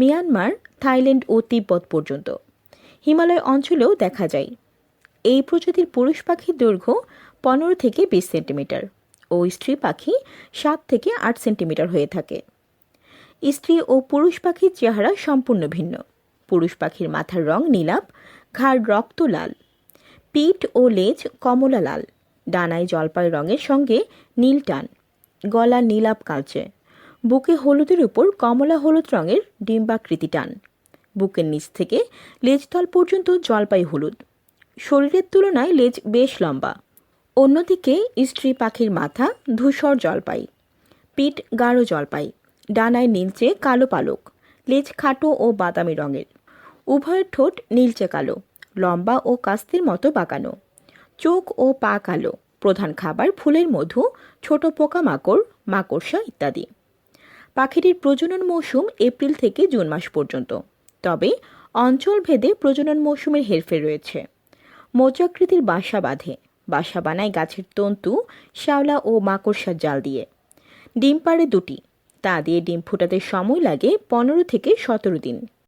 Myanmar, Thailand ও তিব্বত পর্যন্ত। হিমালয় অঞ্চলেও দেখা যায়। এই প্রজাতির পুরুষ পাখির দৈর্ঘ্য 15 থেকে 20 সেন্টিমিটার ও স্ত্রী পাখি 7 থেকে 8 সেন্টিমিটার হয়ে থাকে। স্ত্রী ও পুরুষ পাখির চেহারা সম্পূর্ণ ভিন্ন। পুরুষ পাখির মাথার রং নীলাভ, ঘাড় রক্ত লাল, পিঠ ও লেজ কমলা লাল, ডানায় জলপাই রঙের সঙ্গে নীল টান, গলা নীলাভ কালচে, বুকে হলুদের উপর কমলা হলুদ রঙের ডিম্বাকৃতি টান, বুকের নিচ থেকে লেজতল পর্যন্ত জলপাই হলুদ। শরীরের তুলনায় লেজ বেশ লম্বা। অন্যদিকে স্ত্রী পাখির মাথা ধূসর জলপাই, পিঠ গাঢ় জলপাই, ডানায় নীলচে কালো পালক, লেজ খাটো ও বাদামি রঙের, উভয়ের ঠোঁট নীলচে কালো, লম্বা ও কাস্তের মতো বাঁকানো, চোখ ও পা কালো। প্রধান খাবার ফুলের মধু, ছোট পোকামাকড়, মাকড়সা ইত্যাদি। পাখিটির প্রজনন মৌসুম এপ্রিল থেকে জুন মাস পর্যন্ত, তবে অঞ্চলভেদে প্রজনন মৌসুমের হেরফের রয়েছে। মোচাকৃতির বাসা বাঁধে, বাসা বানায় গাছের তন্তু, শ্যাওলা ও মাকড়সার জাল দিয়ে। ডিম পাড়ে 2টি, তা দিয়ে ডিম ফোটাতে সময় লাগে 15 থেকে 17 দিন।